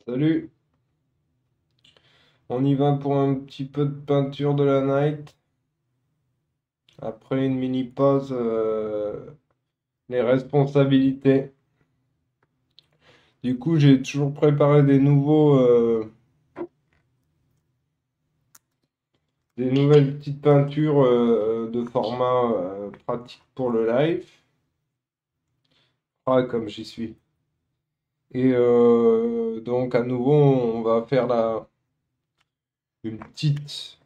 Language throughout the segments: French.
Salut, on y va pour un petit peu de peinture de la night. Après une mini pause, les responsabilités. Du coup, j'ai toujours préparé des nouvelles petites peintures de format pratique pour le live. Ah, comme j'y suis. Et donc, à nouveau, on va faire une petite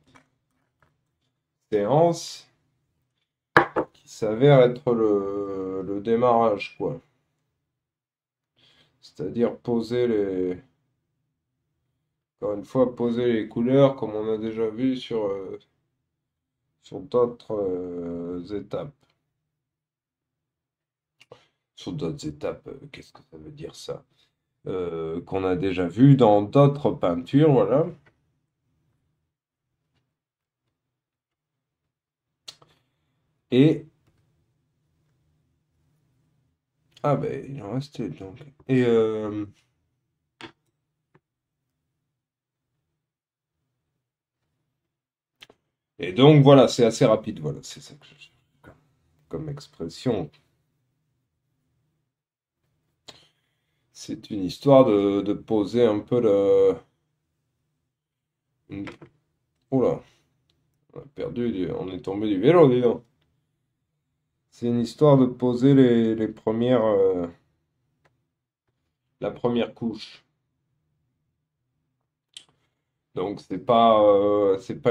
séance qui s'avère être le démarrage, quoi. C'est-à-dire encore une fois, poser les couleurs comme on a déjà vu sur d'autres étapes. Sur d'autres étapes, qu'est-ce que ça veut dire ça? Qu'on a déjà vu dans d'autres peintures, voilà. Et, ah ben, il en restait donc. Et donc voilà, c'est assez rapide, voilà, c'est ça que je cherche comme expression. C'est une histoire de poser un peu une- Oula, on est tombé du vélo, dis donc. C'est une histoire de poser les la première couche. Donc c'est pas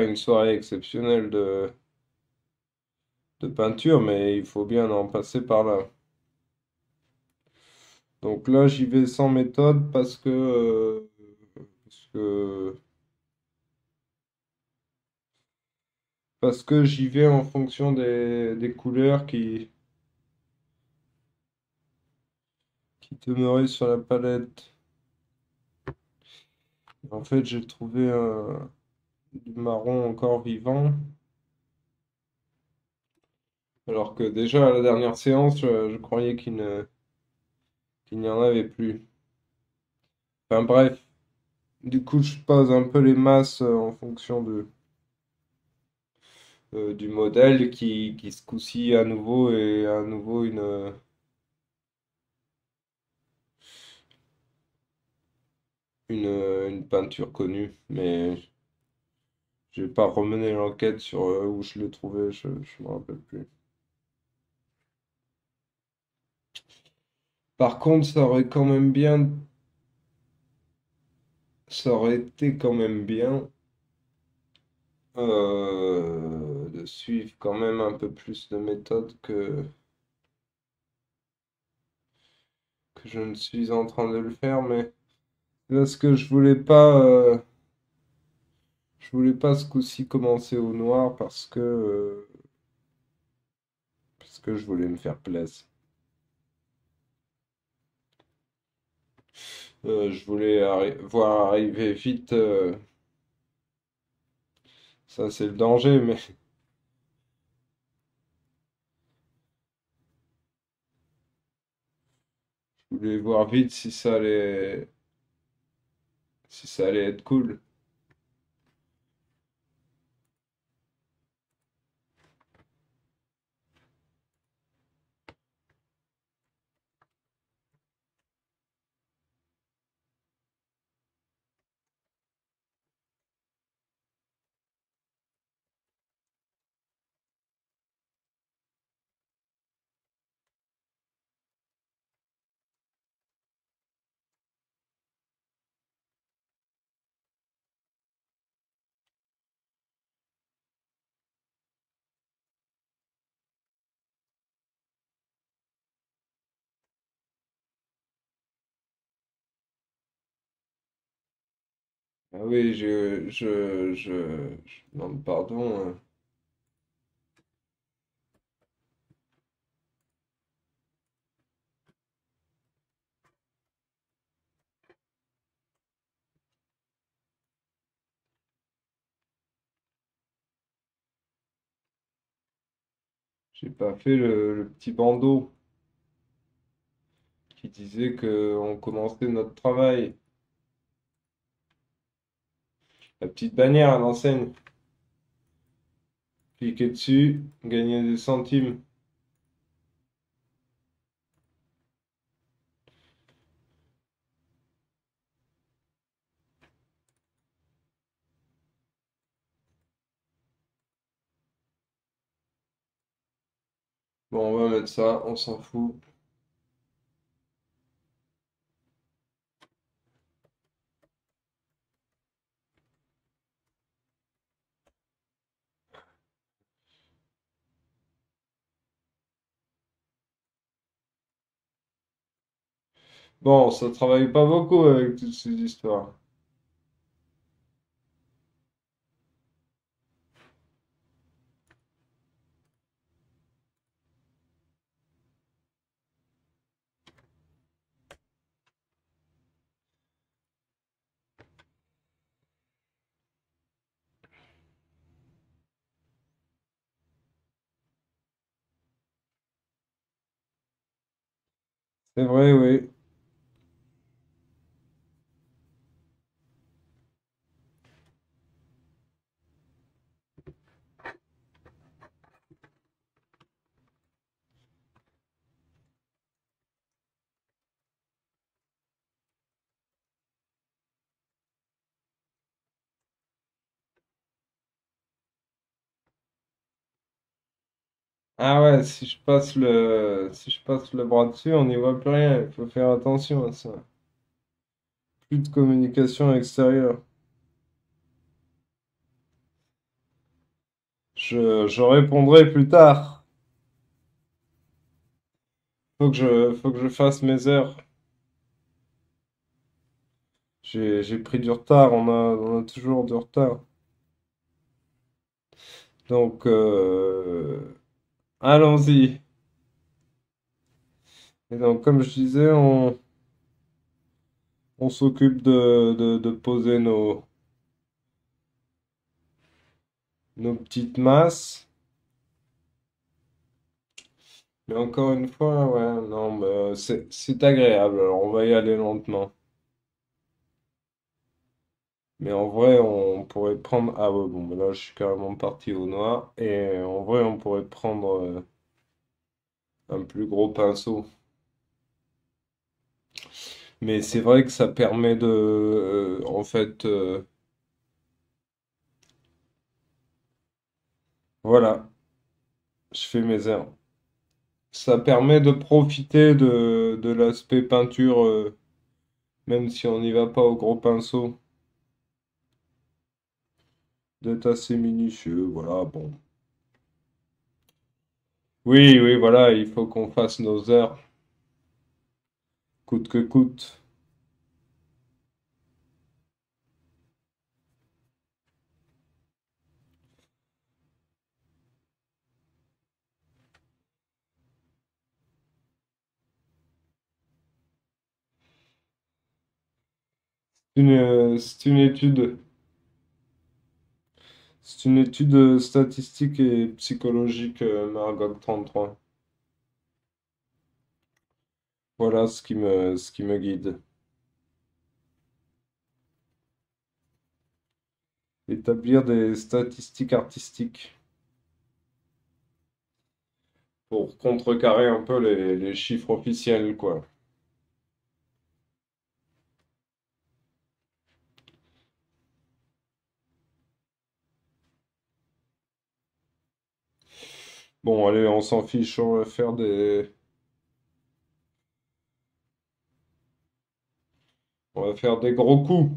une soirée exceptionnelle de peinture, mais il faut bien en passer par là. Donc là j'y vais sans méthode parce que parce que j'y vais en fonction des couleurs qui demeuraient sur la palette. En fait j'ai trouvé du marron encore vivant, alors que déjà à la dernière séance je croyais qu'il n'y en avait plus. Enfin bref, du coup je pose un peu les masses en fonction du modèle qui ce coup-ci à nouveau est à nouveau une peinture connue, mais j'ai pas remené l'enquête sur où je l'ai trouvé, je me rappelle plus. Par contre, ça aurait été quand même bien de suivre quand même un peu plus de méthode que je ne suis en train de le faire, mais parce que je voulais pas ce coup-ci commencer au noir parce que je voulais me faire plaisir. Je voulais voir arriver vite, ça c'est le danger, mais je voulais voir vite si ça allait être cool. Ah oui, je demande pardon. J'ai pas fait le petit bandeau qui disait que on commençait notre travail. La petite bannière à l'enseigne. Cliquez dessus, gagnez des centimes. Bon, on va mettre ça, on s'en fout. Bon, ça travaille pas beaucoup avec toutes ces histoires. C'est vrai, oui. Ah ouais, si je passe le bras dessus, on n'y voit plus rien. Il faut faire attention à ça. Plus de communication extérieure. Je répondrai plus tard. Faut que je fasse mes heures. J'ai pris du retard, on a toujours du retard. Donc, allons-y. Et donc, comme je disais, on s'occupe de poser nos petites masses. Mais encore une fois, ouais, non, mais c'est agréable. Alors, on va y aller lentement. Mais en vrai, on pourrait prendre. Ah ouais, bon, mais là, je suis carrément parti au noir. Et en vrai, on pourrait prendre un plus gros pinceau. Mais c'est vrai que ça permet de, en fait, voilà, je fais mes erreurs. Ça permet de profiter de l'aspect peinture, même si on n'y va pas au gros pinceau, d'être assez minutieux, voilà, bon. Oui, oui, voilà, il faut qu'on fasse nos heures, coûte que coûte. C'est une étude statistique et psychologique, Margot 33. Voilà ce qui me guide. Établir des statistiques artistiques pour contrecarrer un peu les chiffres officiels, quoi. Bon, allez, on s'en fiche, on va faire des gros coups.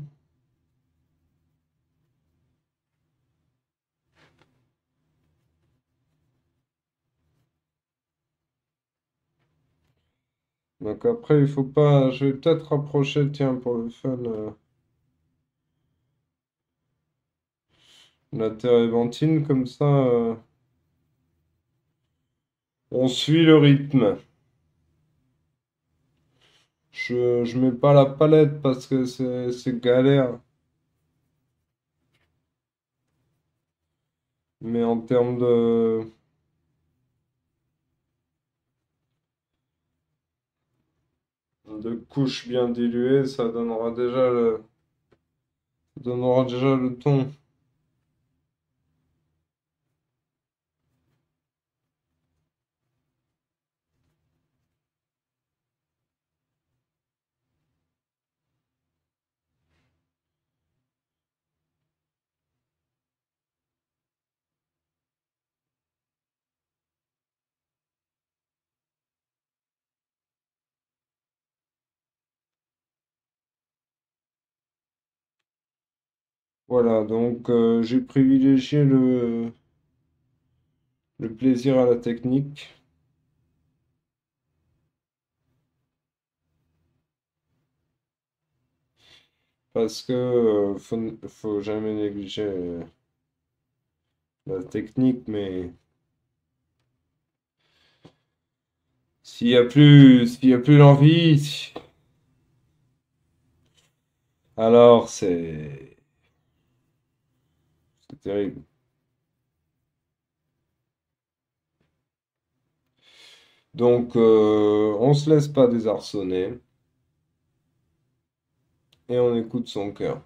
Donc après, il faut pas. Je vais peut-être rapprocher, tiens, pour le fun, la térébenthine, comme ça, on suit le rythme. Je mets pas la palette parce que c'est galère. Mais en termes de couches bien diluées, ça donnera déjà Ça donnera déjà le ton. Voilà, donc j'ai privilégié le plaisir à la technique parce que faut jamais négliger la technique, mais s'il y a plus l'envie, alors c'est terrible. Donc on se laisse pas désarçonner et on écoute son cœur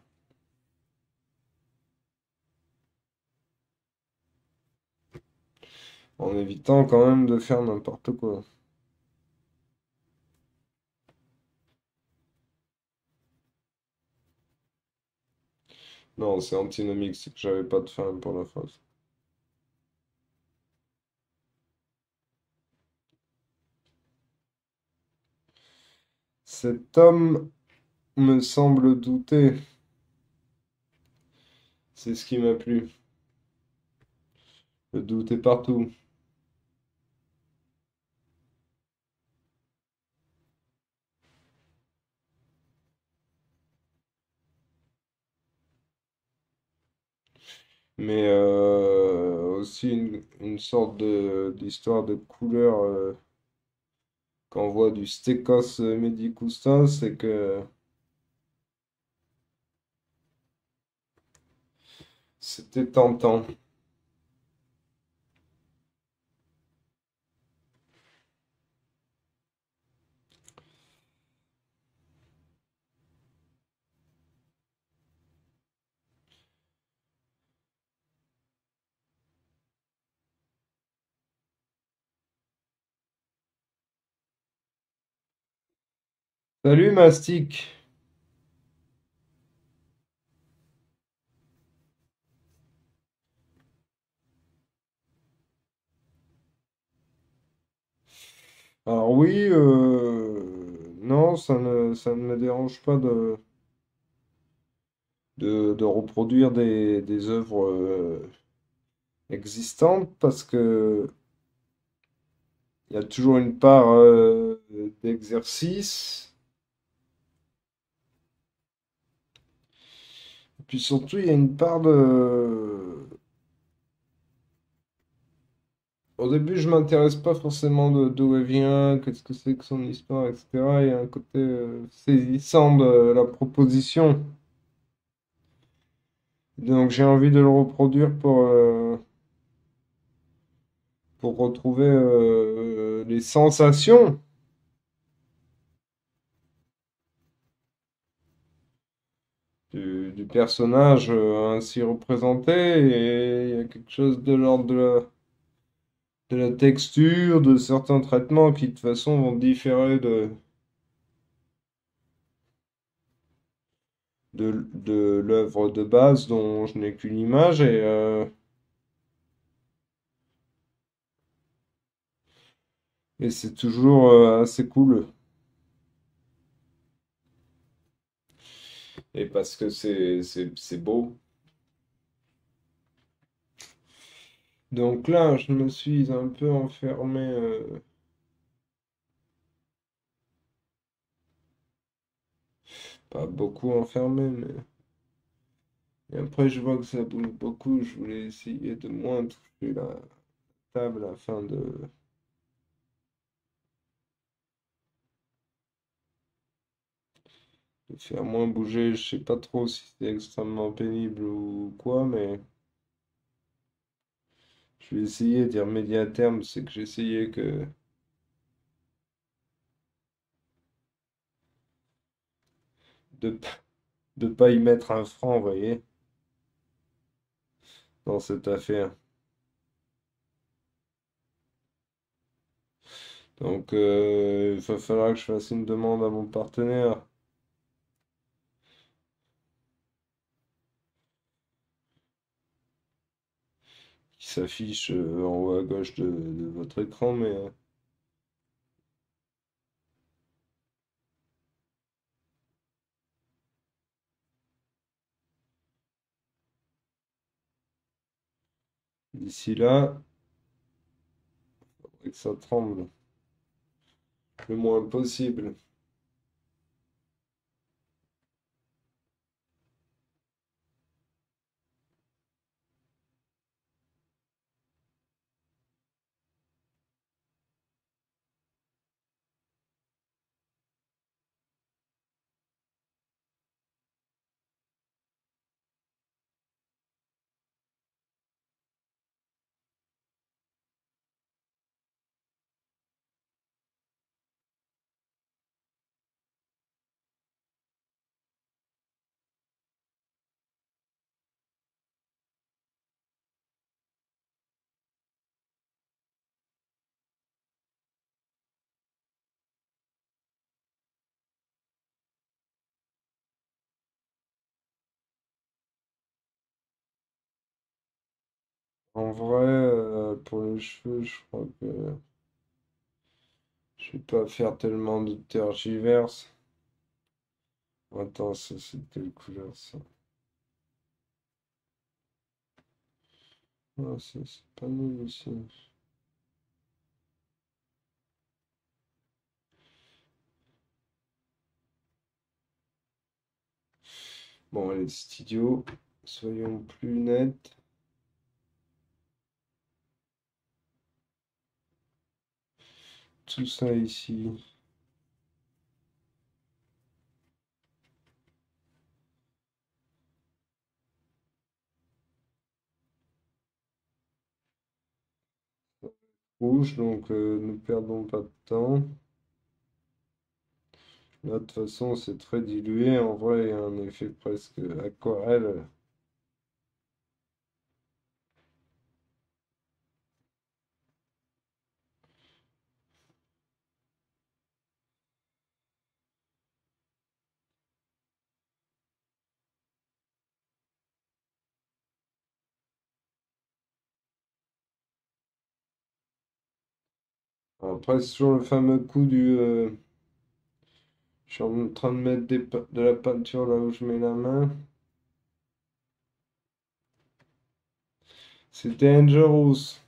en évitant quand même de faire n'importe quoi. Non, c'est antinomique, c'est que j'avais pas de fin pour la phrase. Cet homme me semble douter. C'est ce qui m'a plu. Le doute est partout. Mais aussi une sorte d'histoire de couleur quand on voit du Stekos Medicustas, c'est que c'était tentant. Salut Mastic. Alors oui, non, ça ne me dérange pas de reproduire des œuvres existantes parce que il y a toujours une part d'exercice. Et puis surtout, il y a une part de... Au début, je m'intéresse pas forcément d'où elle vient, qu'est-ce que c'est que son histoire, etc. Il y a un côté saisissant de la proposition. Donc j'ai envie de le reproduire pour retrouver les sensations du personnage ainsi représenté. Et il y a quelque chose de l'ordre de la texture, de certains traitements qui de toute façon vont différer de l'œuvre de base dont je n'ai qu'une image. Et c'est toujours assez cool. Et parce que c'est beau. Donc là, je me suis un peu enfermé, pas beaucoup enfermé, mais... Et après, je vois que ça bouge beaucoup. Je voulais essayer de moins toucher la table afin de faire moins bouger. Je sais pas trop si c'est extrêmement pénible ou quoi, mais je vais essayer d'y remédier à terme. C'est que j'essayais que de de pas y mettre un franc, vous voyez, dans cette affaire. Donc, il va falloir que je fasse une demande à mon partenaire qui s'affiche en haut à gauche de votre écran, mais d'ici là, faudrait que ça tremble le moins possible. En vrai, pour les cheveux, je crois que je vais pas faire tellement de tergiverse. Attends, ça c'est de quelle couleur ça? Ah, ça c'est pas nul aussi. Bon, allez, studio, soyons plus nets. Tout ça ici. Rouge, donc ne perdons pas de temps. Là, de toute façon, c'est très dilué. En vrai, il y a un effet presque aquarelle. Après, c'est toujours le fameux coup du... je suis en train de mettre de la peinture là où je mets la main. C'est dangerous.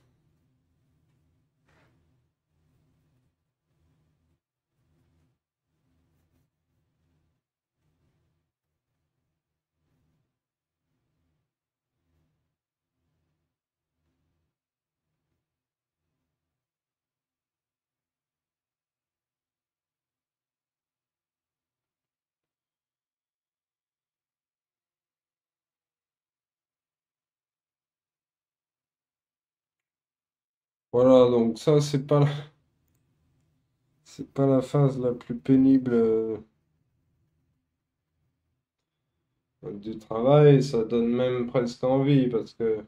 Voilà, donc ça, c'est pas la phase la plus pénible du travail. Ça donne même presque envie parce que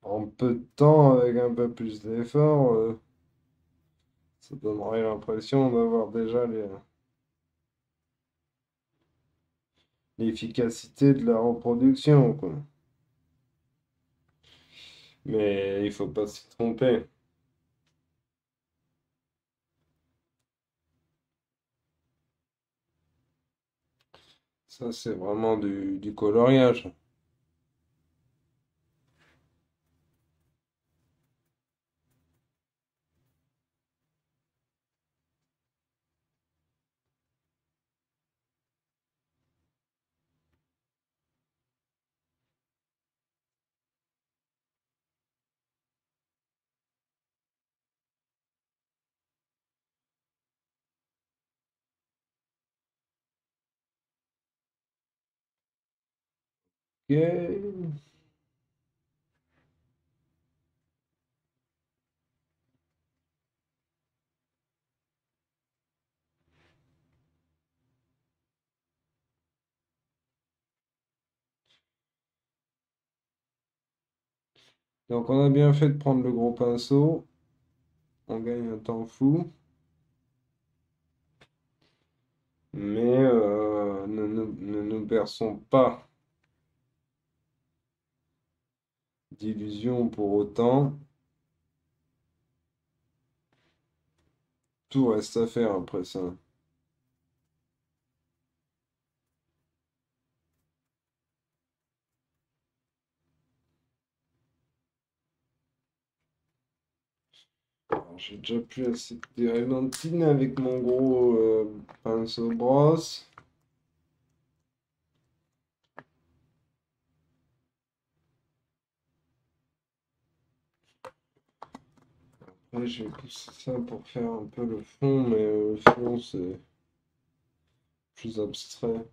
en peu de temps, avec un peu plus d'effort, ça donnerait l'impression d'avoir déjà l'efficacité de la reproduction, quoi. Mais il faut pas s'y tromper. Ça, c'est vraiment du coloriage. Ok. Donc on a bien fait de prendre le gros pinceau. On gagne un temps fou. Mais ne nous berçons pas d'illusions pour autant. Tout reste à faire après ça. Alors, j'ai déjà plus assez de térébenthine avec mon gros pinceau brosse. Après, je vais pousser ça pour faire un peu le fond, mais le fond c'est plus abstrait.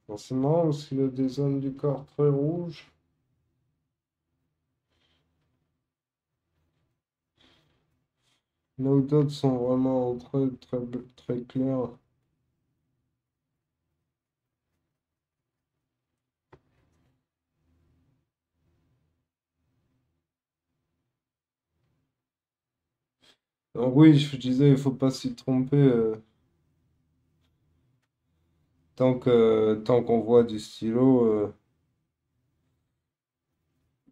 Forcément, parce qu'il a des zones du corps très rouges. Là où d'autres sont vraiment très clairs. Donc oui, je disais, il faut pas s'y tromper. Tant qu'on voit du stylo,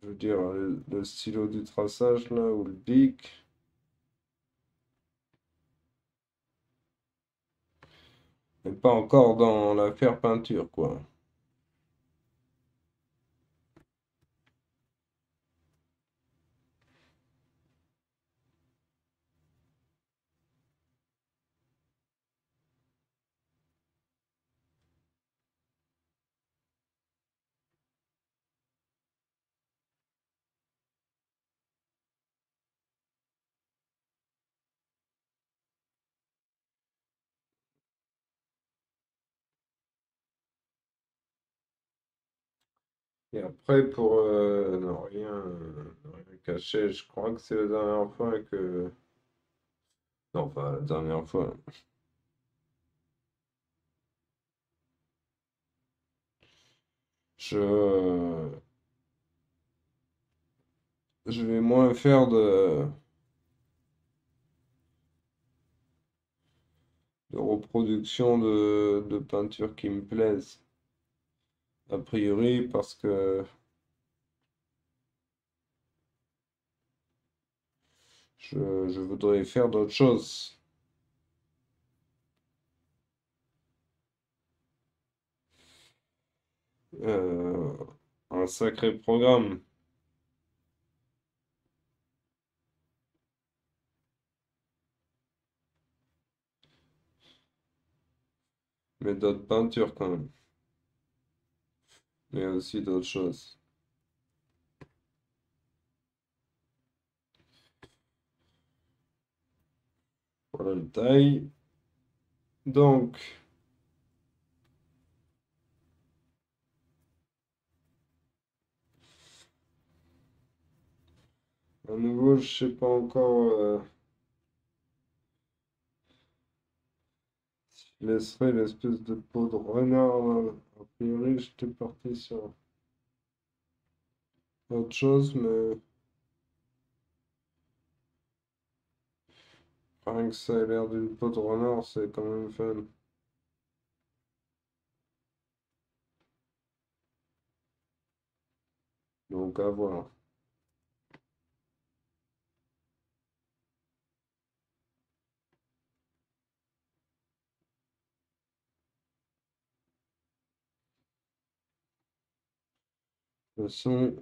je veux dire, le stylo du traçage là, ou le bic, mais pas encore dans l'affaire peinture, quoi. Et après, pour ne rien cacher, je crois que c'est la dernière fois que... Non, pas la dernière fois. Je, je vais moins faire de reproduction de peintures qui me plaisent. A priori, parce que je voudrais faire d'autres choses. Euh, un sacré programme. Mais d'autres peintures quand même. Mais aussi d'autres choses. Voilà le taille. Donc, à nouveau, je sais pas encore. Je laisserai l'espèce de peau de renard là. A priori, j'étais parti sur autre chose, mais rien que ça ait l'air d'une peau de renard, c'est quand même fun. Donc, à voir. De toute façon,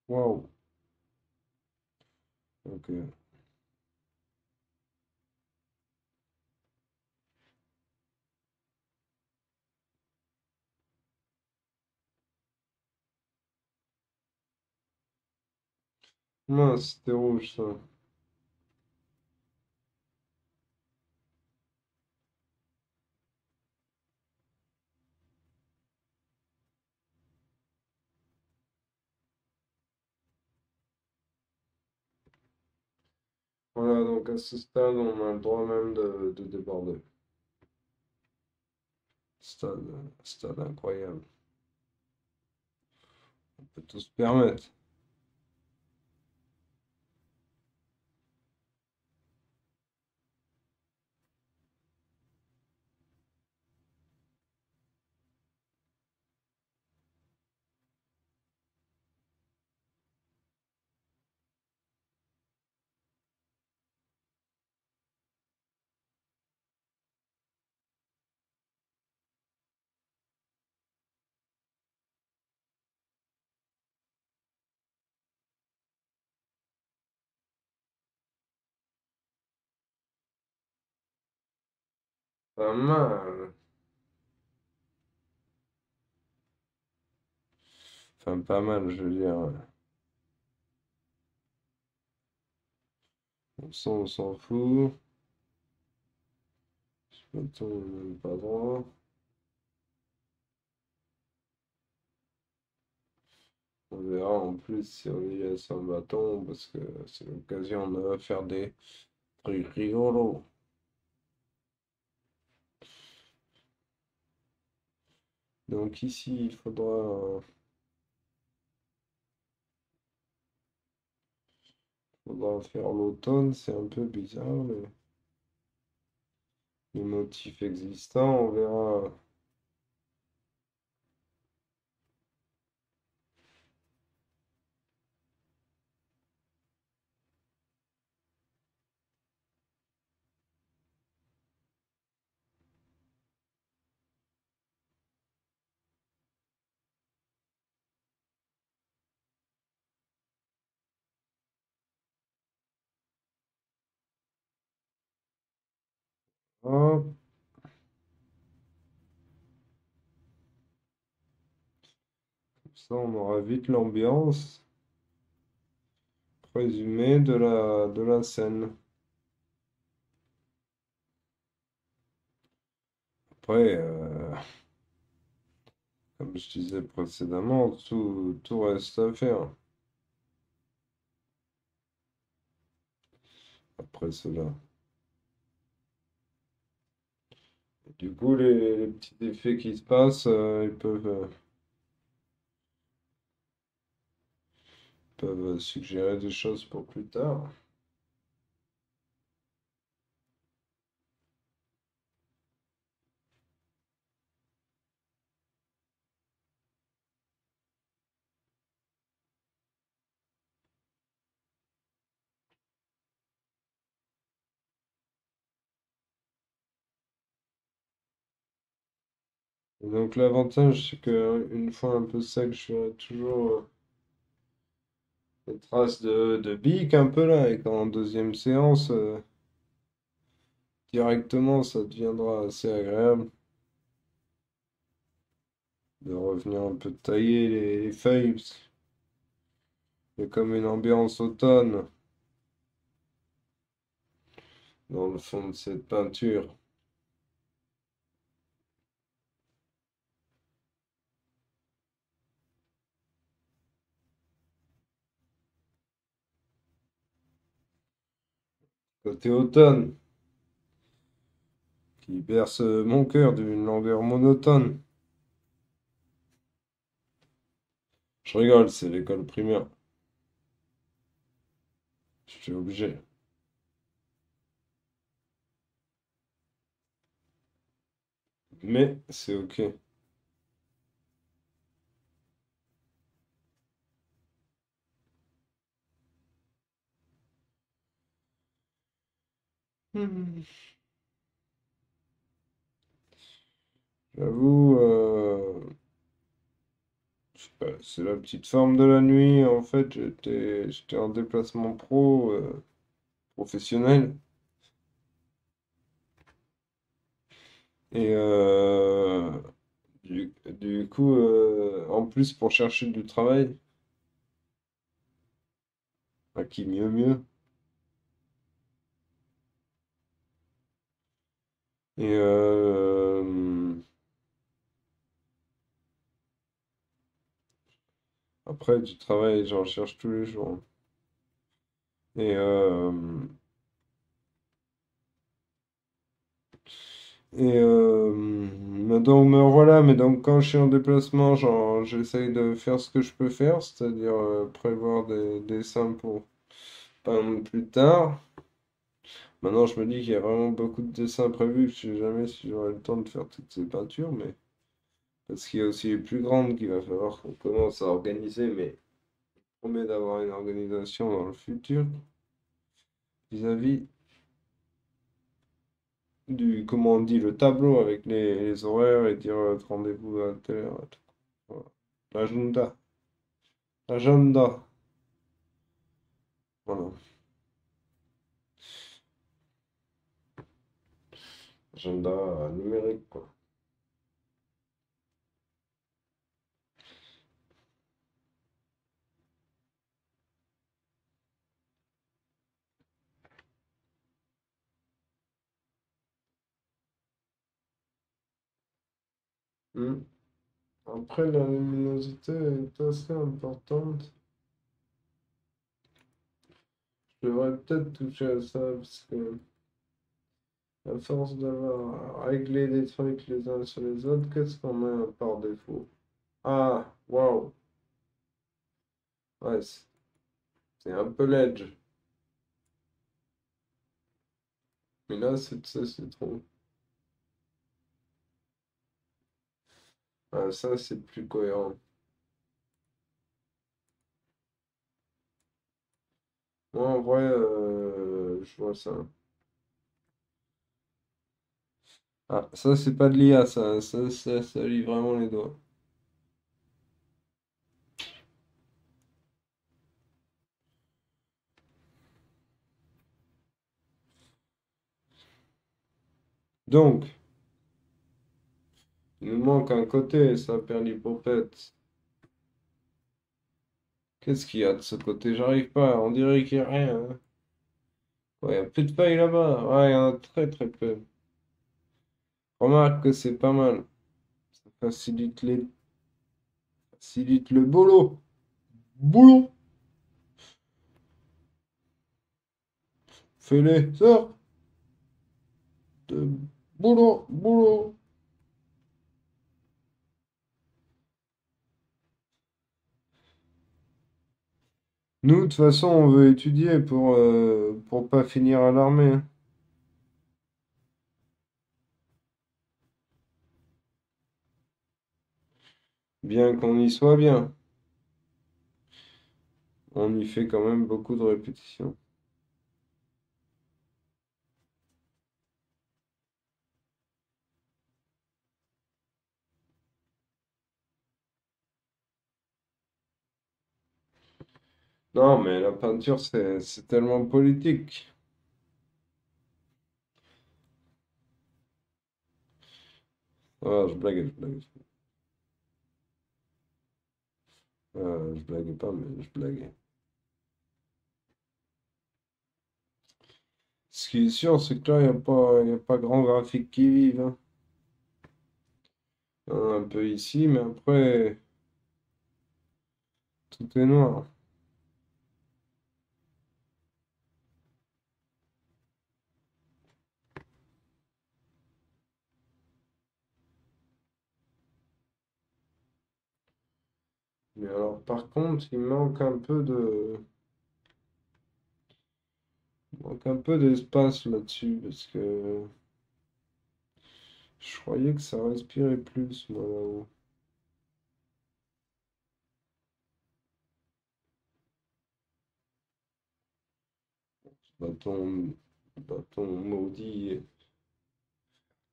waouh. Ok. Non, c'était rouge ça. Voilà, donc à ce stade, on a le droit même de déborder. Stade incroyable. On peut tout se permettre. Pas mal. Enfin, pas mal, je veux dire. On s'en fout. Bâton, même pas droit. On verra en plus si on y laisse un bâton, parce que c'est l'occasion de faire des trucs rigolos. Donc ici, faudra faire l'automne, c'est un peu bizarre, mais les motifs existants, on verra. Hop, comme ça on aura vite l'ambiance présumée de la scène. Après, comme je disais précédemment, tout reste à faire après cela. Du coup, les petits effets qui se passent, peuvent suggérer des choses pour plus tard. Et donc l'avantage, c'est que une fois un peu sec, je ferai toujours des traces de bique un peu là, et qu'en deuxième séance, directement, ça deviendra assez agréable de revenir un peu tailler les feuilles, parce qu'il y a comme une ambiance automne dans le fond de cette peinture. Côté automne, qui berce mon cœur d'une langueur monotone. Je rigole, c'est l'école primaire. Je suis obligé. Mais c'est ok. Hmm. J'avoue, je sais pas, c'est la petite forme de la nuit. En fait, j'étais en déplacement professionnel. Et du coup, en plus, pour chercher du travail, À qui mieux mieux. Et après, du travail, j'en cherche tous les jours. Et, mais donc, me voilà, mais donc quand je suis en déplacement, genre, j'essaye de faire ce que je peux faire, c'est-à-dire prévoir des dessins pour peindre plus tard. Maintenant, je me dis qu'il y a vraiment beaucoup de dessins prévus, je sais jamais si j'aurai le temps de faire toutes ces peintures, mais parce qu'il y a aussi les plus grandes qu'il va falloir qu'on commence à organiser, mais on promet d'avoir une organisation dans le futur vis-à-vis du, comment on dit, le tableau avec les horaires et dire rendez-vous à telle heure et tout. Voilà. L'agenda. Agenda. Voilà. Agenda numérique, quoi. Hmm. Après, la luminosité est assez importante. Je devrais peut-être toucher à ça parce que, à force d'avoir réglé des trucs les uns sur les autres, qu'est-ce qu'on a par défaut? Ah, waouh! Ouais, c'est un peu l'edge. Mais là, c'est trop. Ah, ça, c'est plus cohérent. Moi, en vrai, je vois ça. Ah, ça, c'est pas de l'IA, ça lit vraiment les doigts. Donc, il nous manque un côté, ça, Perlipopette. Qu'est-ce qu'il y a de ce côté? J'arrive pas, on dirait qu'il n'y a rien, hein. Ouais, il y a plus de feuilles là-bas. Ouais, il y en a très très peu. Remarque que c'est pas mal. Ça facilite le boulot. Boulot. Fais-les, sors. De boulot, boulot. Nous, de toute façon, on veut étudier pour pas finir à l'armée, hein. Bien qu'on y soit bien. On y fait quand même beaucoup de répétitions. Non, mais la peinture, c'est tellement politique. Ah, je blague, je blague. Je blague pas, mais je blague. Ce qui est sûr, c'est que là, y a pas grand graphique qui vive, hein. Il y en a un peu ici, mais après, tout est noir. Mais alors, par contre, il manque un peu d'espace là-dessus, parce que je croyais que ça respirait plus, moi, là-haut. Bâton, bâton maudit.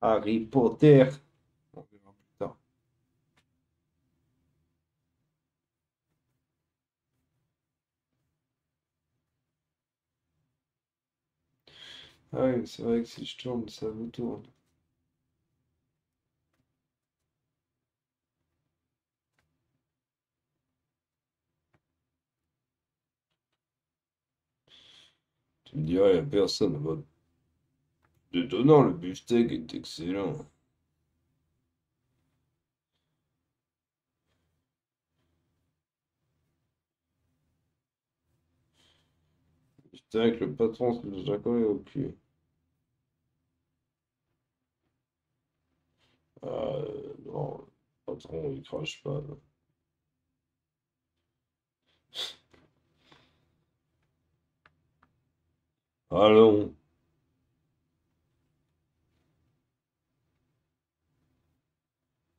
Harry Potter. On verra plus tard. Ah oui, c'est vrai que si je tourne, ça vous tourne. Tu me dirais, y a personne. En mode, détonnant, le beefsteak est excellent. Beefsteak, le patron, c'est le jacaré au cul. Non, le patron, il crache pas. Allons,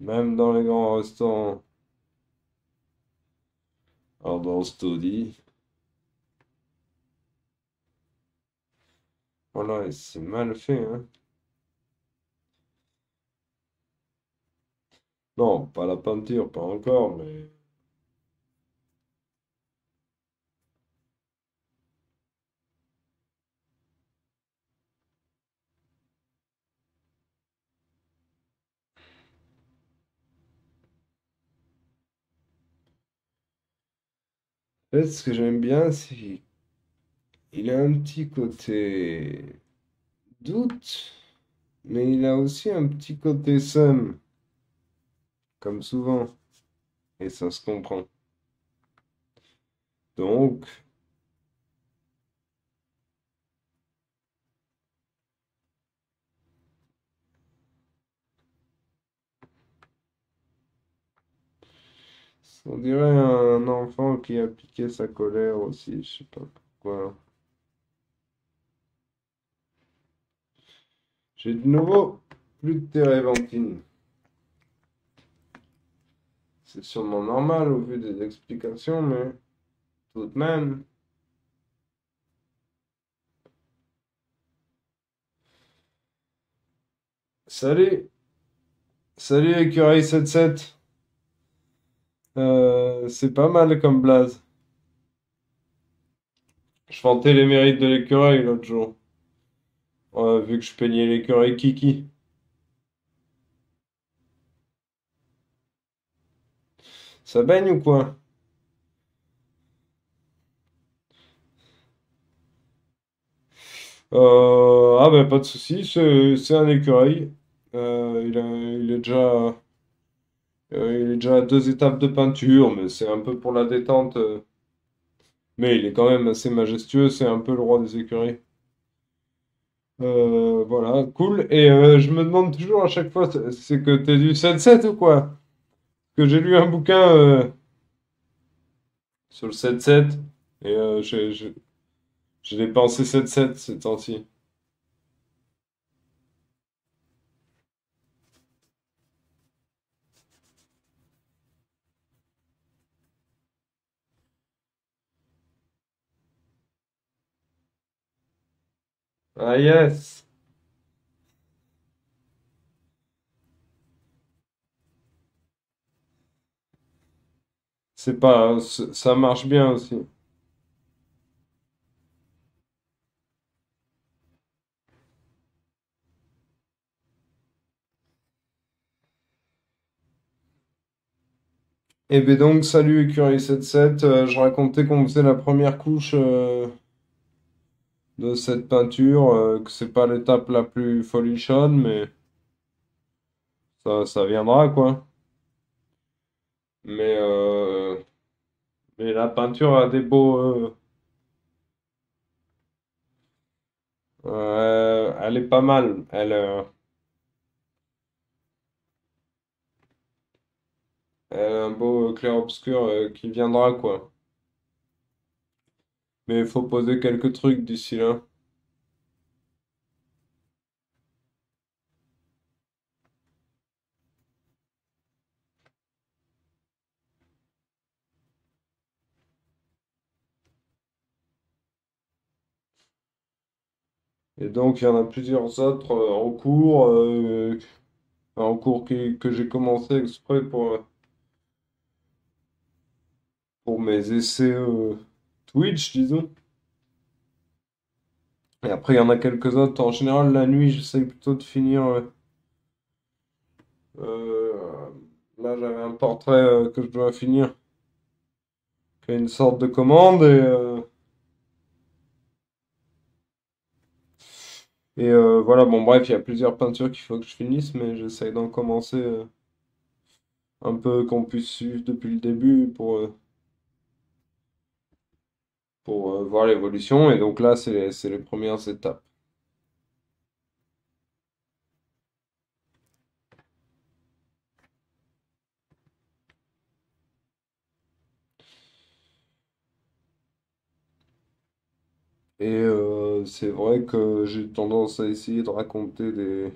même dans les grands restaurants. Alors, dans ce taudis, voilà, et c'est mal fait, hein. Non, pas la peinture, pas encore, mais. En fait, ce que j'aime bien, c'est il a un petit côté doute, mais il a aussi un petit côté somme, comme souvent, et ça se comprend. Donc, on dirait un enfant qui a piqué sa colère aussi, je sais pas pourquoi. J'ai de nouveau plus de térébenthine. C'est sûrement normal au vu des explications, mais tout de même. Salut, salut écureuil 77. C'est pas mal comme blaze. Je vantais les mérites de l'écureuil l'autre jour. Vu que je peignais l'écureuil Kiki. Ça baigne ou quoi? Ah ben pas de souci, c'est un écureuil. Il est déjà à 2 étapes de peinture, mais c'est un peu pour la détente. Mais il est quand même assez majestueux, c'est un peu le roi des écureils. Voilà, cool. Et je me demande toujours à chaque fois, c'est que t'es du 7-7 ou quoi? Parce que j'ai lu un bouquin sur le 7-7 et j'ai des pensées 7-7 ces temps-ci. Ah yes! C'est pas, ça marche bien aussi. Et ben donc, salut Écurie 77, je racontais qu'on faisait la première couche de cette peinture, que c'est pas l'étape la plus folichonne, mais ça viendra quoi. Mais, euh, mais la peinture a des beaux. Elle est pas mal. Elle a un beau clair-obscur qui viendra quoi. Mais il faut poser quelques trucs d'ici là. Et donc, il y en a plusieurs autres en cours que j'ai commencé exprès pour mes essais Twitch, disons. Et après, il y en a quelques autres. En général, la nuit, j'essaye plutôt de finir. Euh, Là, j'avais un portrait que je dois finir, qui est une sorte de commande. Et voilà, bon bref, il y a plusieurs peintures qu'il faut que je finisse, mais j'essaye d'en commencer un peu qu'on puisse suivre depuis le début pour voir l'évolution. Et donc là, c'est les premières étapes. Et c'est vrai que j'ai tendance à essayer de raconter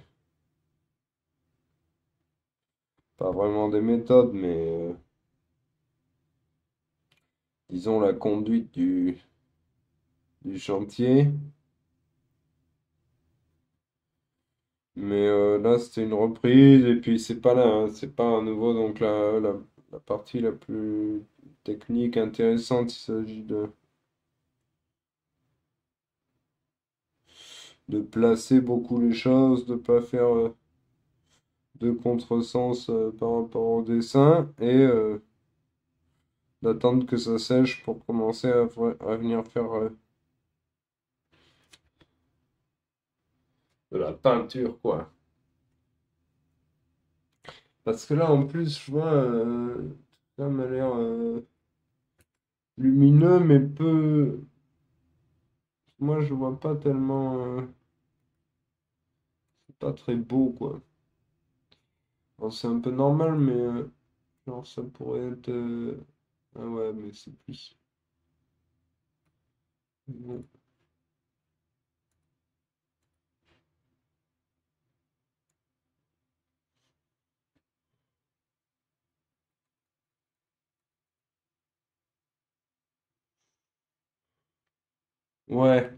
pas vraiment des méthodes, mais disons la conduite du chantier. Mais là, c'était une reprise, et puis c'est pas là, hein, c'est pas à nouveau, donc la partie la plus technique, intéressante, il s'agit de placer beaucoup les choses, de pas faire de contresens par rapport au dessin, et d'attendre que ça sèche pour commencer à venir faire de la peinture, quoi. Parce que là, en plus, je vois, ça m'a l'air lumineux, mais peu. Moi, je vois pas tellement. C'est pas très beau, quoi. Bon, c'est un peu normal, mais genre, ça pourrait être. Ah ouais, mais c'est plus. Bon. Ouais,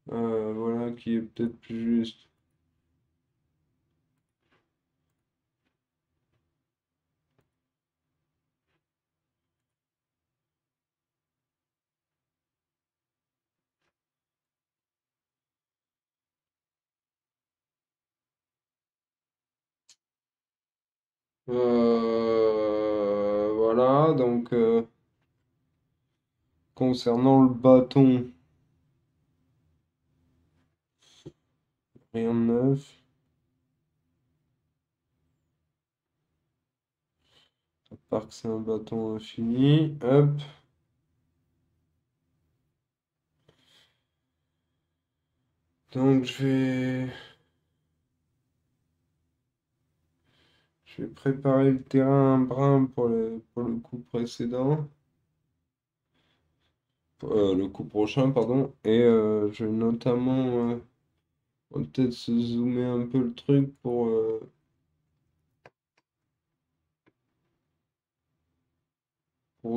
voilà, qui est peut-être plus juste. Voilà, donc concernant le bâton, rien de neuf. À part que c'est un bâton infini. Hop. Donc je vais préparer le terrain un brin pour le coup précédent. Le coup prochain, pardon. Et je vais notamment on va peut-être se zoomer un peu le truc pour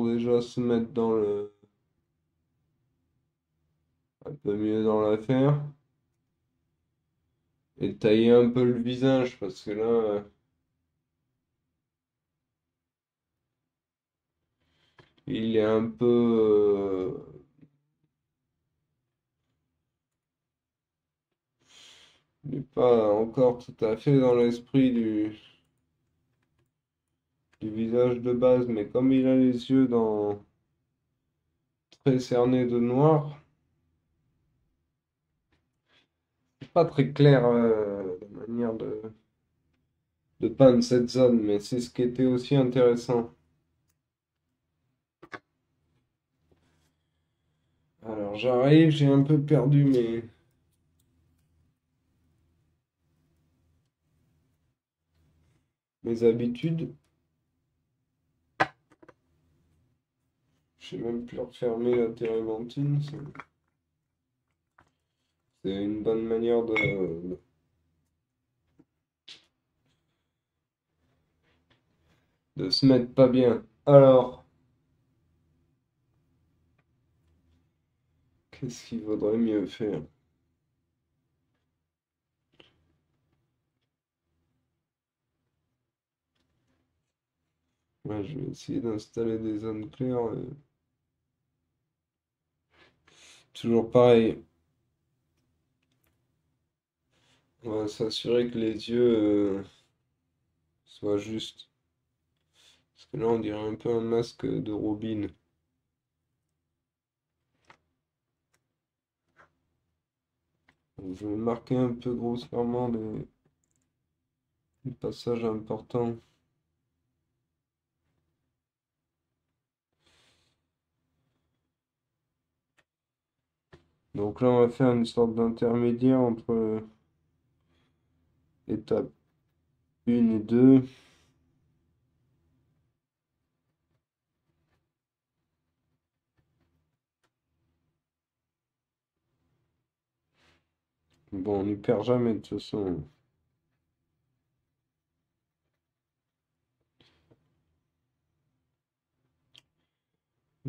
déjà se mettre dans un peu mieux dans l'affaire. Et tailler un peu le visage parce que là, il est un peu. Il n'est pas encore tout à fait dans l'esprit du visage de base, mais comme il a les yeux très cernés de noir, c'est pas très clair la manière de peindre cette zone, mais c'est ce qui était aussi intéressant. Alors j'arrive, j'ai un peu perdu mes habitudes. Je sais même plus refermer la térébenthine. C'est une bonne manière de se mettre pas bien. Alors, qu'est-ce qu'il vaudrait mieux faire? Ouais, je vais essayer d'installer des zones claires. Toujours pareil. On va s'assurer que les yeux soient justes. Parce que là, on dirait un peu un masque de Robin. Donc, je vais marquer un peu grossièrement les passages importants. Donc là, on va faire une sorte d'intermédiaire entre étape 1 et 2. Bon, on n'y perd jamais de toute façon.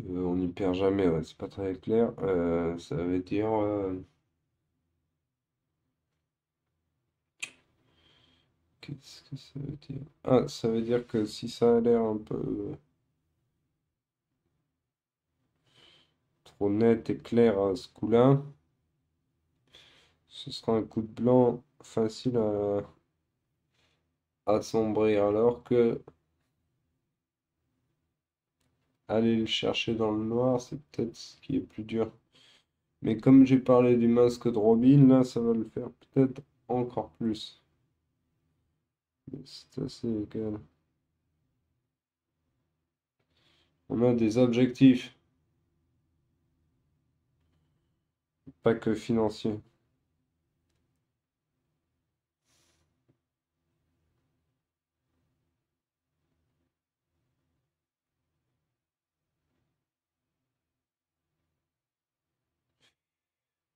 On n'y perd jamais, ouais, c'est pas très clair. Ça veut dire. Qu'est-ce que ça veut dire? Ah, ça veut dire que si ça a l'air un peu trop net et clair à ce coup-là, ce sera un coup de blanc facile à assombrir, alors que aller le chercher dans le noir, c'est peut-être ce qui est plus dur. Mais comme j'ai parlé du masque de Robin, là, ça va le faire peut-être encore plus. Mais c'est assez égal. On a des objectifs, pas que financiers.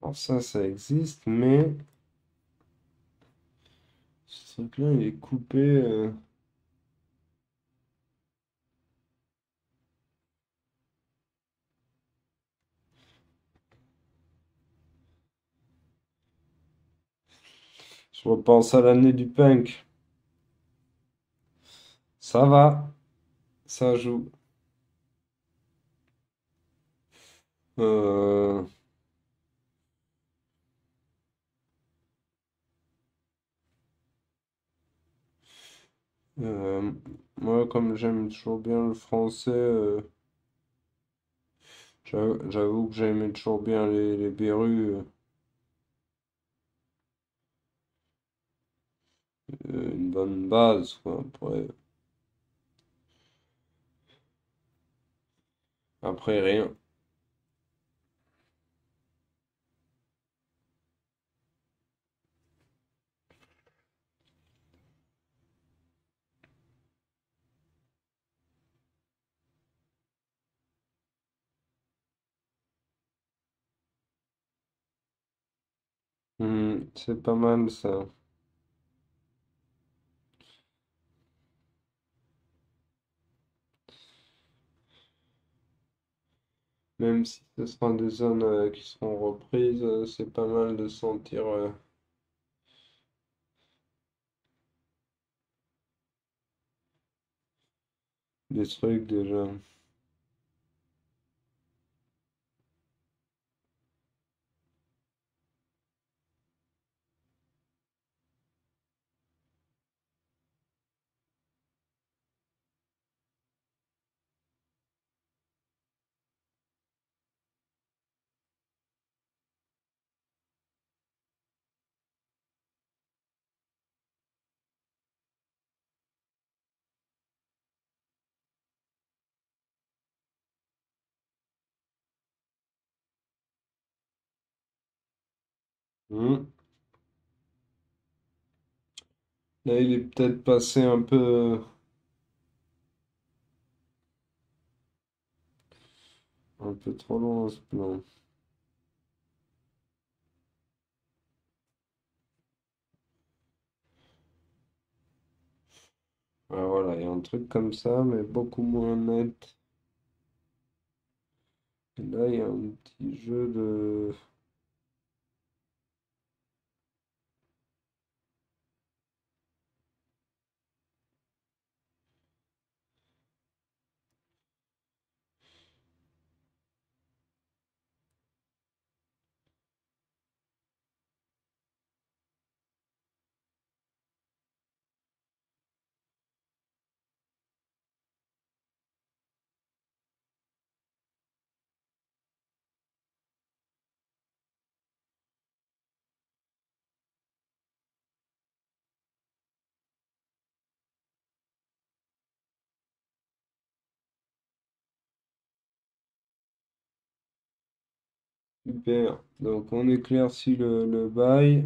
Alors ça existe, mais ce truc-là, il est coupé. Je repense à l'année du punk. Ça va, ça joue. Euh, euh, Moi, comme j'aime toujours bien le français, j'avoue que j'aimais toujours bien les Berus. Une bonne base, quoi. Après rien. C'est pas mal ça. Même si ce sera des zones qui seront reprises, c'est pas mal de sentir des trucs déjà. Hmm. Là, il est peut-être passé un peu trop loin ce plan. Ah, voilà, il y a un truc comme ça, mais beaucoup moins net. Et là, il y a un petit jeu de. Super. Donc on éclaircit le bail.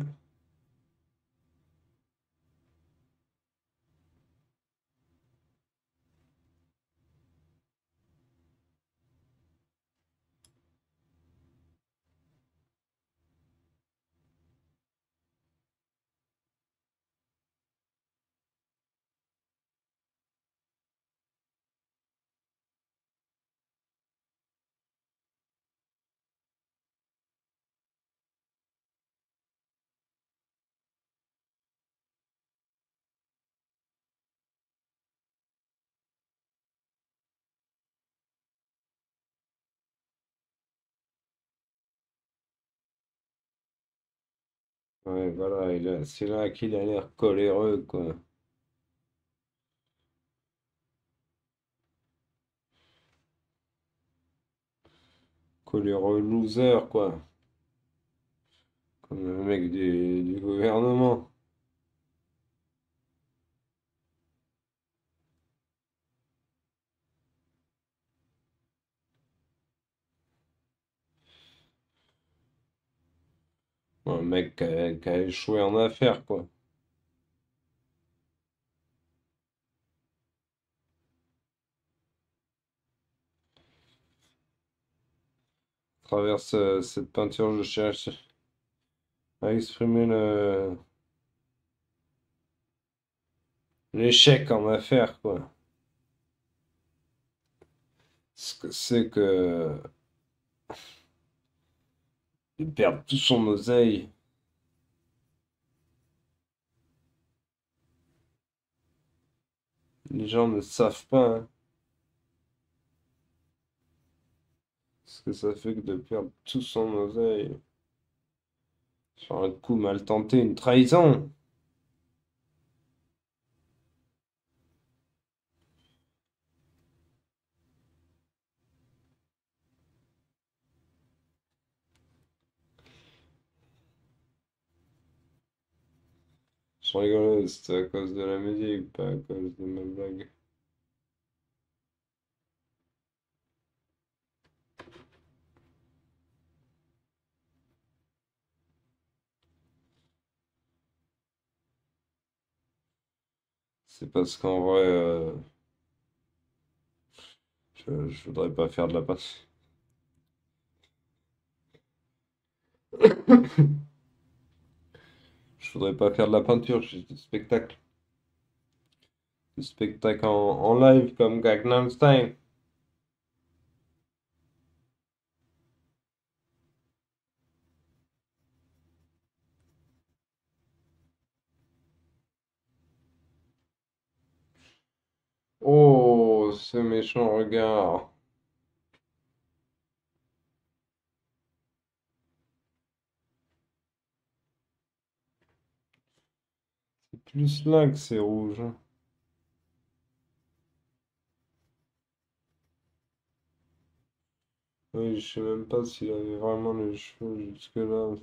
Ouais, voilà, c'est là qu'il a l'air coléreux, quoi. Coléreux loser, quoi. Comme le mec du gouvernement. Un mec qui a échoué en affaires, quoi. À travers cette peinture, je cherche à exprimer l'échec en affaires, quoi. Ce que c'est que de perdre tout son oseille. Les gens ne savent pas, hein, ce que ça fait que de perdre tout son oseille sur un coup mal tenté, une trahison. Je rigole, c'était à cause de la musique, pas à cause de ma blague. C'est parce qu'en vrai, je voudrais pas faire de la peinture. Je voudrais pas faire de la peinture, je fais du spectacle. Du spectacle en live comme Gangnam Style. Oh, ce méchant regard. C'est plus là que c'est rouge, hein. Oui, je sais même pas s'il avait vraiment les cheveux jusque-là.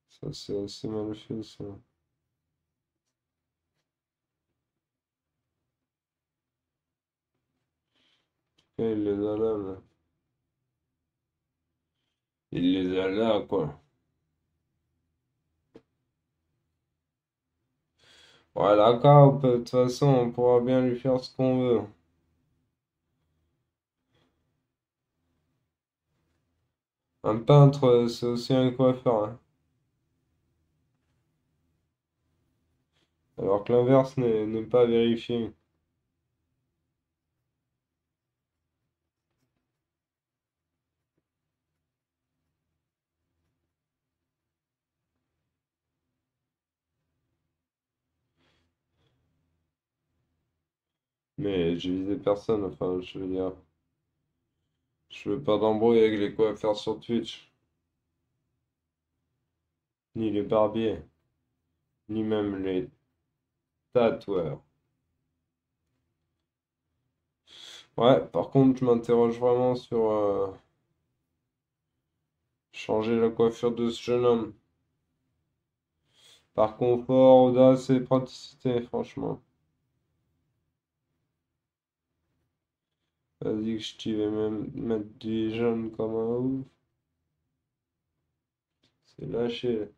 Ça, c'est assez mal fait, ça. Et il les a là, là. Il les a là, quoi. Ouais, d'accord, de toute façon, on pourra bien lui faire ce qu'on veut. Un peintre, c'est aussi un coiffeur, hein. Alors que l'inverse n'est pas vérifié. Mais j'ai visé personne, enfin, je veux dire. Je veux pas d'embrouille avec les coiffeurs sur Twitch, ni les barbiers, ni même les tatoueurs. Ouais, par contre, je m'interroge vraiment sur changer la coiffure de ce jeune homme. Par confort, audace et praticité, franchement. Vas-y que je t'y vais même mettre des jeunes comme un ouf. C'est lâché.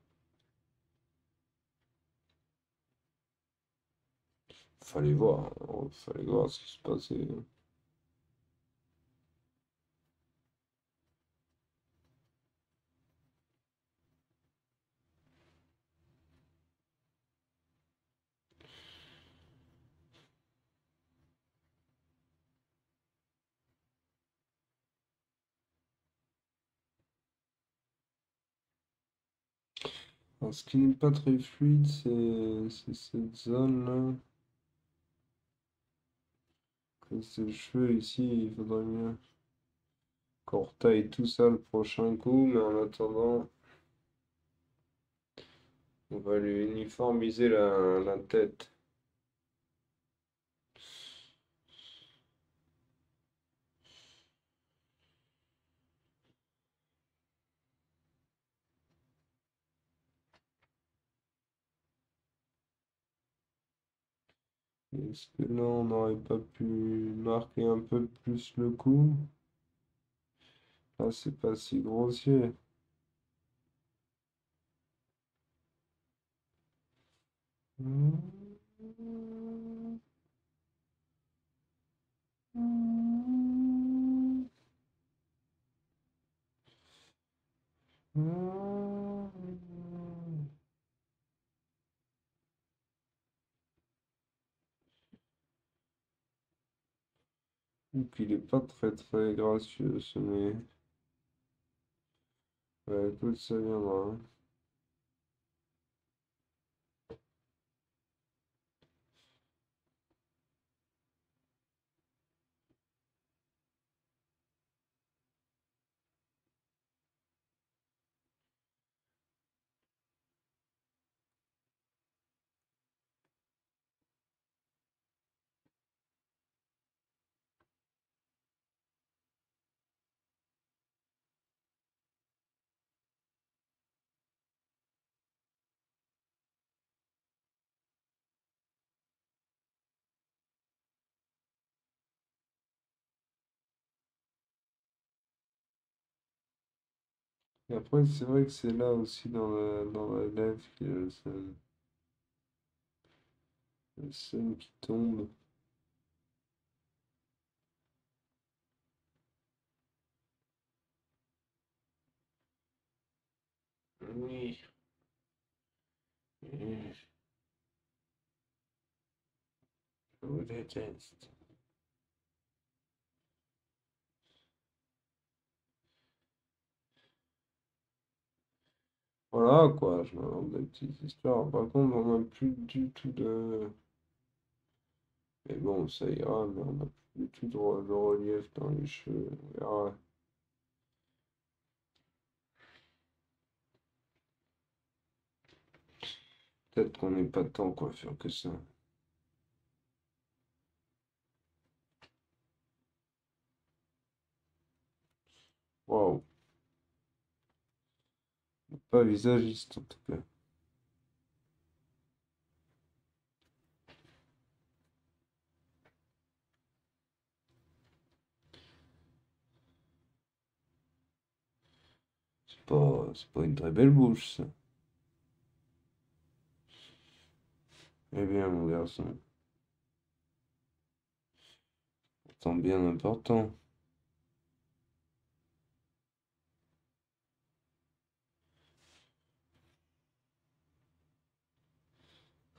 Fallait voir ce qui se passait. Alors, ce qui n'est pas très fluide, c'est cette zone-là. Comme c'est le cheveu ici, il faudrait mieux qu'on retaille tout ça le prochain coup, mais en attendant, on va lui uniformiser la tête. Est-ce que là, on n'aurait pas pu marquer un peu plus le coup? Là, c'est pas si grossier. Donc, il est pas très très gracieux, mais ouais, écoute, ça viendra, hein. Et après, c'est vrai que c'est là aussi dans la lèvre que le scène qui tombe. Oui, oui, je vous déteste. Voilà quoi, je m'invente des petites histoires. Par contre, on n'a plus du tout de. Mais bon, ça ira, mais on n'a plus du tout de relief dans les cheveux. On verra. Peut-être qu'on n'est pas tant coiffeur que ça. Waouh, pas visagiste en tout cas. C'est pas une très belle bouche, ça. Eh bien, mon garçon, pourtant bien important.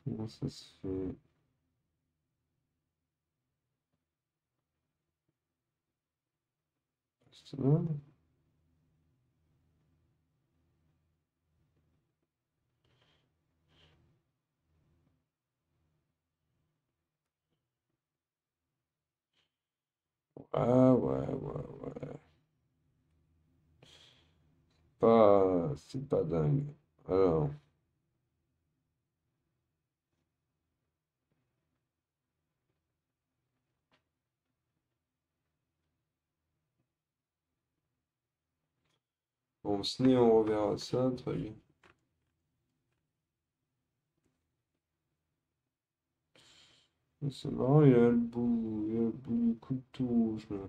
Comment ça se fait? C'est mal. Ah ouais, ouais, ouais. C'est pas dingue. Alors, bon, ce nez, on reverra ça, très bien. C'est marrant, il a le bout du coude tout rouge, là.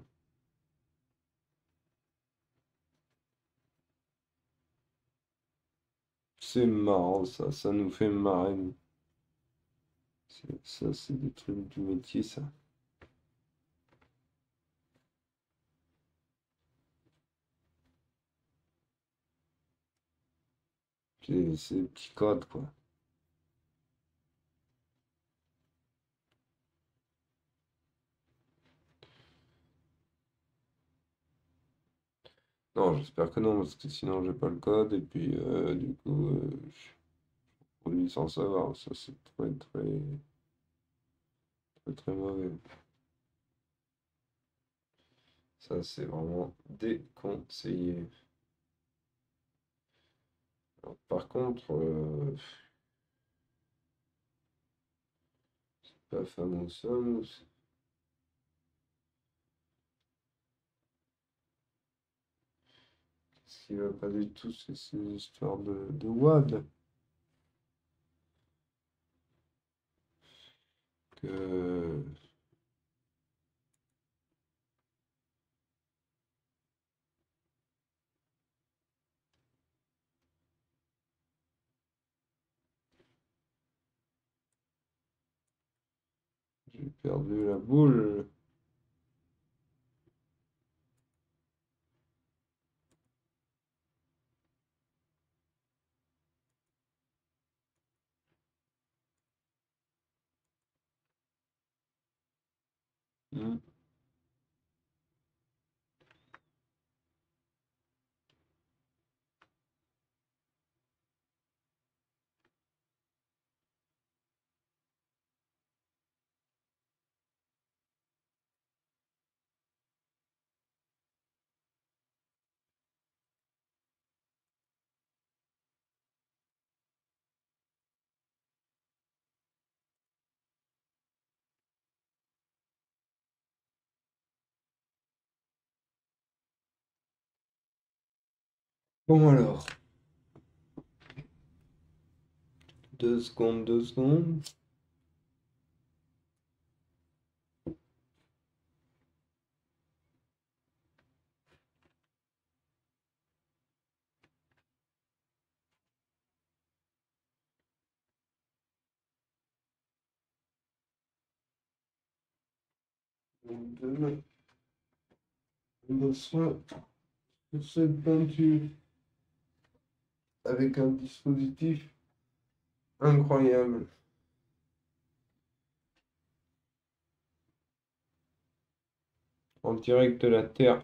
c'est marrant ça nous fait marrer. Ça, c'est des trucs du métier, ça. C'est des petits codes, quoi. Non, j'espère que non, parce que sinon j'ai pas le code, et puis du coup, je produis sans savoir. Ça, c'est très mauvais. Ça, c'est vraiment déconseillé. Alors, par contre, pas femme ou somme, ce qui va pas du tout, c'est ces histoires de WAD. Que j'ai perdu la boule. Hmm. Bon alors, 2 secondes, 2 secondes. Demain, on soit sur cette peinture avec un dispositif incroyable. En direct de la Terre.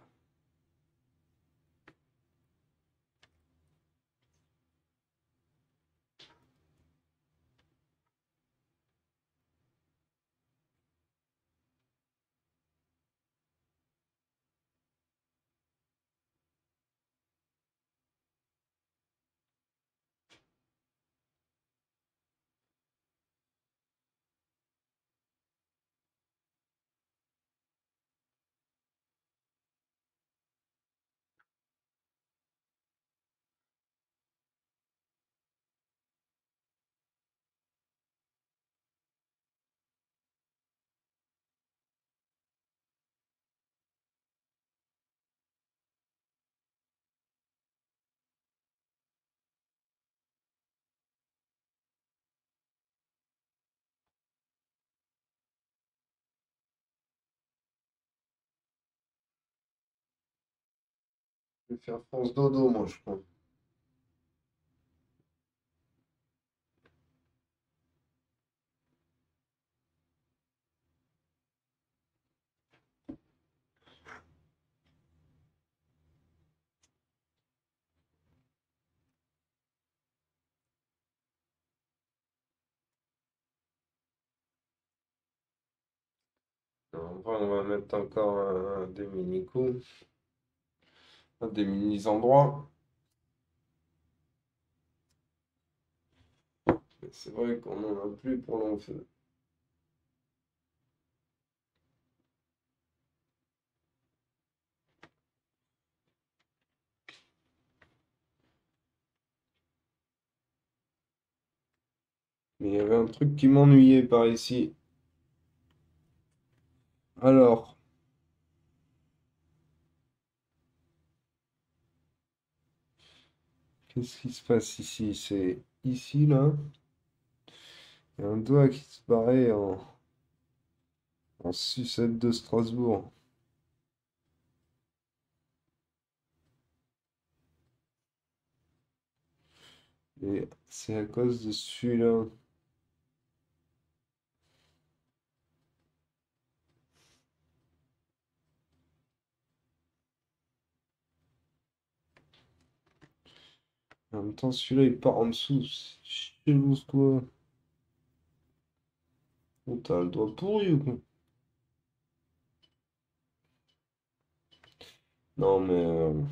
Je vais faire France Dodo, moi, je crois. Non, en vrai, on va mettre encore des mini-coups, des mini-endroits. Mais c'est vrai qu'on en a plus pour long feu. Mais il y avait un truc qui m'ennuyait par ici. Alors, Qu'est-ce qui se passe ici? C'est ici, là. Il y a un doigt qui se barrait en sucette de Strasbourg. Et c'est à cause de celui-là. En même temps, celui-là, il part en dessous. C'est chelou, ce doigt. Oh, t'as le doigt pourri ou quoi? Non, mais...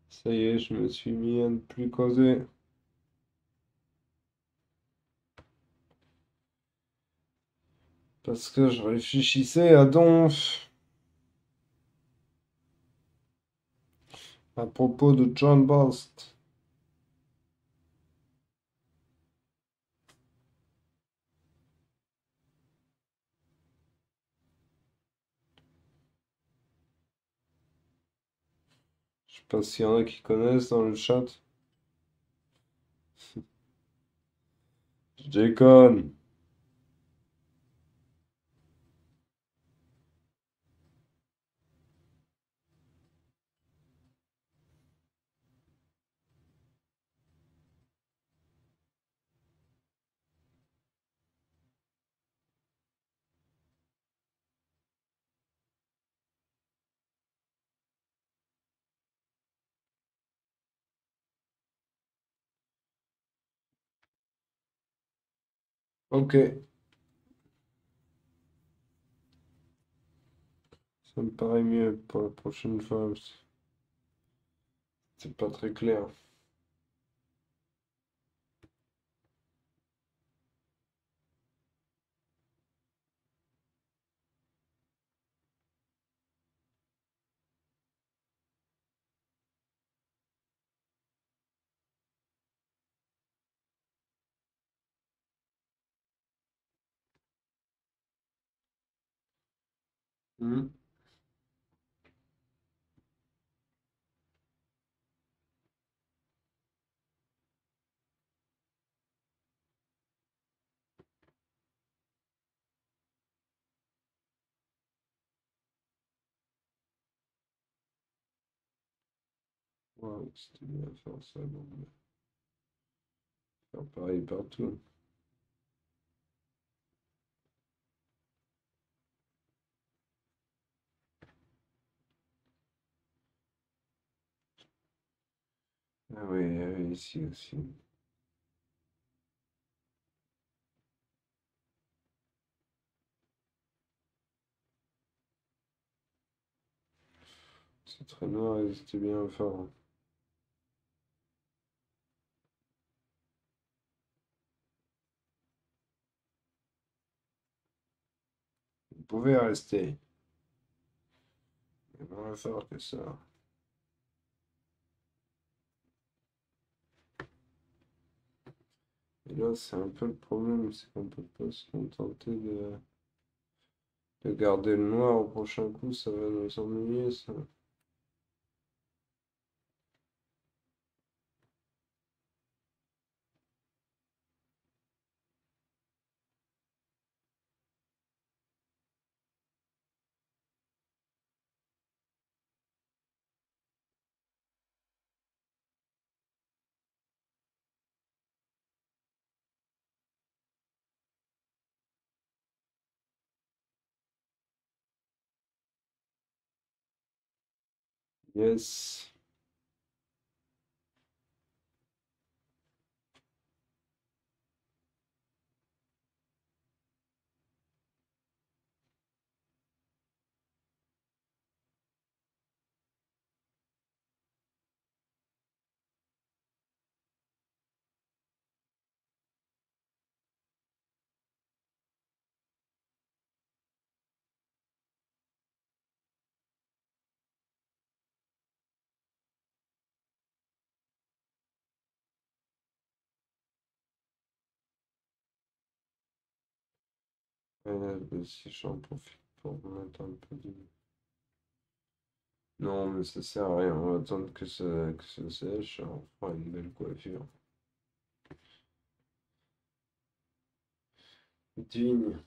ça y est, je me suis mis à ne plus causer. Parce que je réfléchissais à propos de John Bost. Je sais pas s'il y en a qui connaissent dans le chat. Je déconne. Ok, ça me paraît mieux pour la prochaine fois, parce que c'est pas très clair. Hmm. Ouais, c'était bien de faire ça, bon, mais faire pareil partout. Ah oui, ici aussi. C'est très noir et c'était bien fort. Vous pouvez rester. C'est moins fort que ça. Et là, c'est un peu le problème, c'est qu'on peut pas se contenter de garder le noir au prochain coup, ça va nous ennuyer, ça. Yes. Bah, si j'en profite pour mettre un peu de... Non, mais ça sert à rien. On va attendre que ça sèche. On fera une belle coiffure. Digne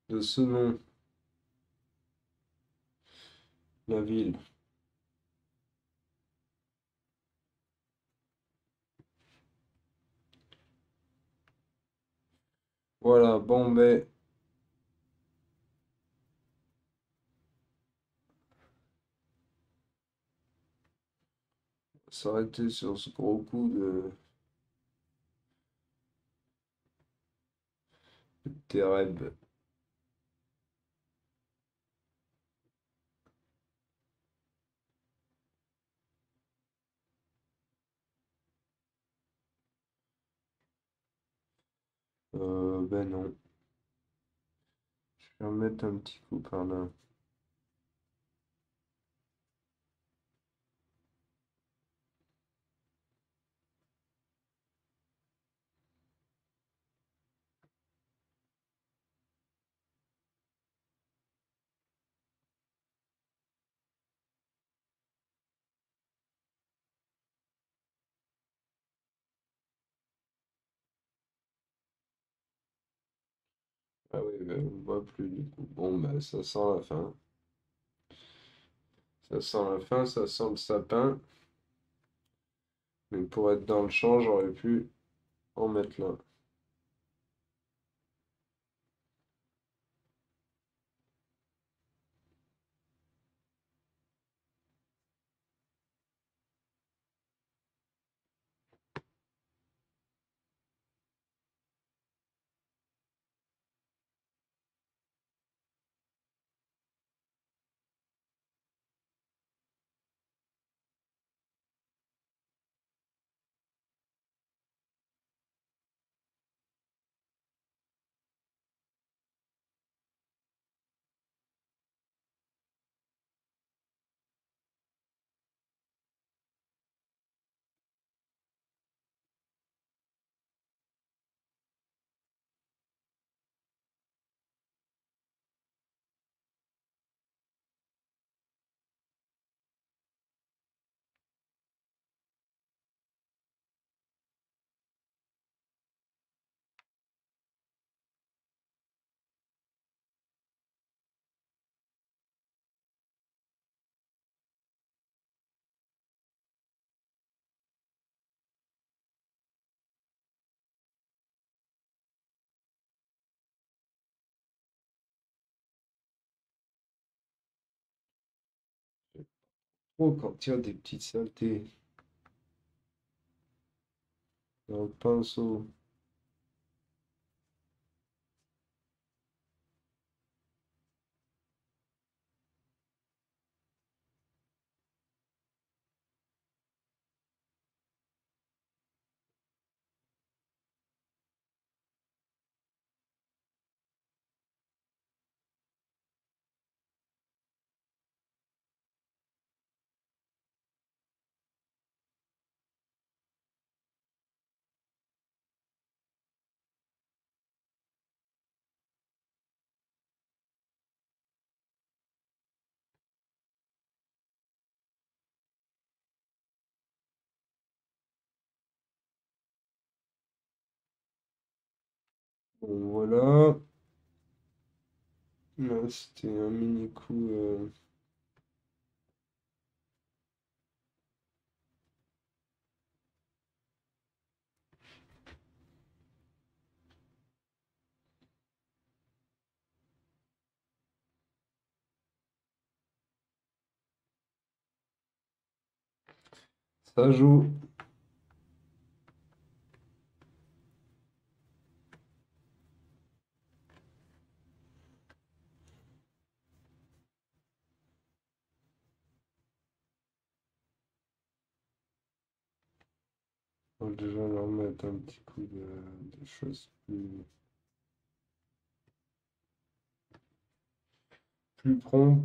de ce nom, la ville. Voilà, bon, ben, s'arrêter sur ce gros coup de Tereb. Ben non. Je vais remettre un petit coup par là. Ah oui, ben, on ne voit plus du coup. Bon, ben, ça sent la fin. Ça sent la fin, ça sent le sapin. Mais pour être dans le champ, j'aurais pu en mettre là. Oh, quand il y a des petites saletés dans le pinceau. Bon, voilà. Là, c'était un mini coup. Ça joue. On va déjà leur mettre un petit coup de choses plus prompt.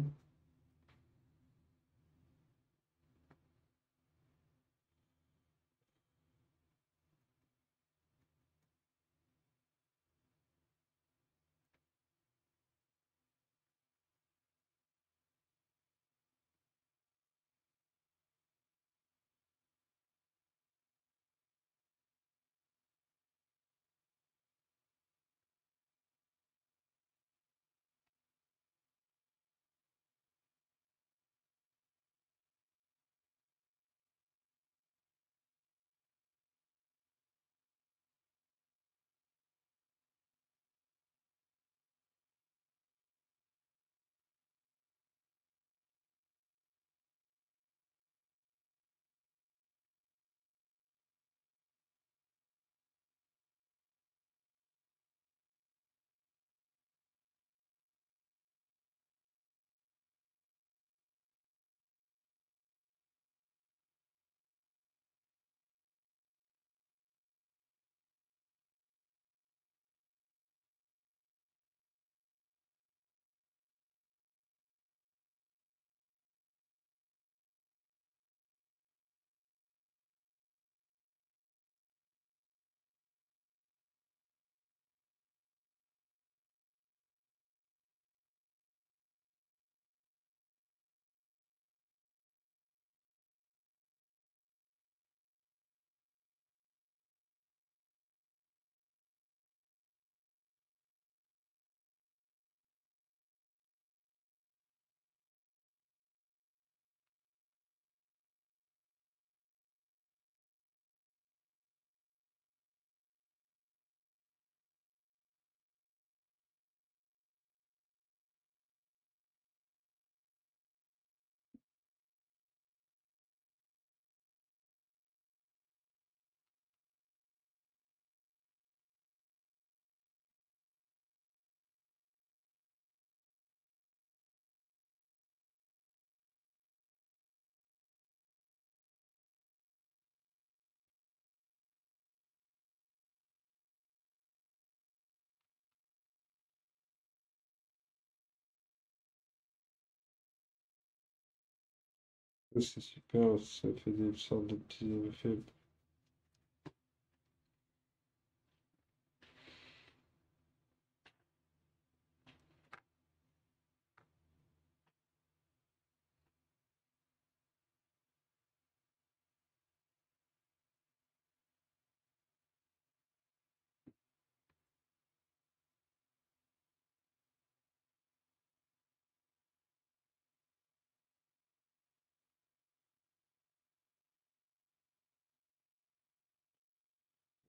C'est super, ça fait des sortes de petits effets.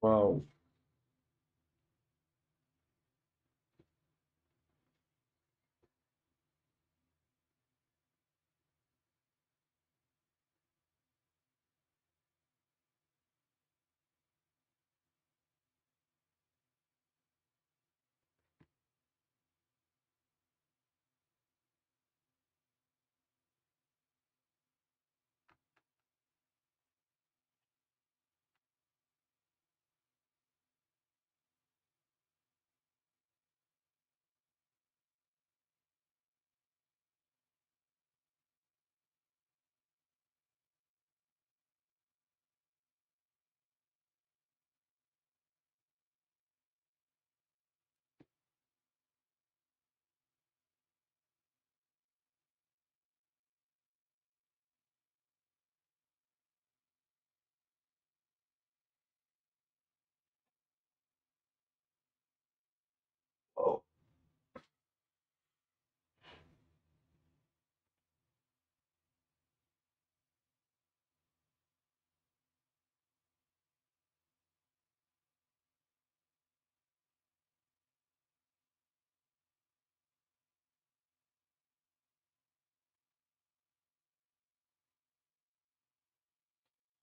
Waouh.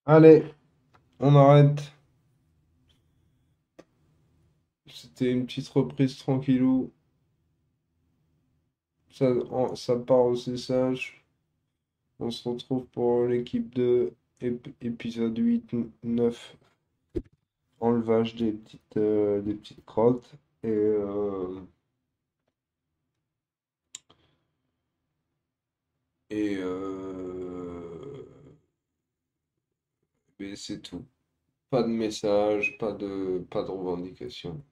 Allez, on arrête. C'était une petite reprise tranquillou. Ça part au cessage. On se retrouve pour l'équipe de épisode 8, 9, enlevage des petites crottes. Et mais c'est tout. Pas de message, pas de revendication.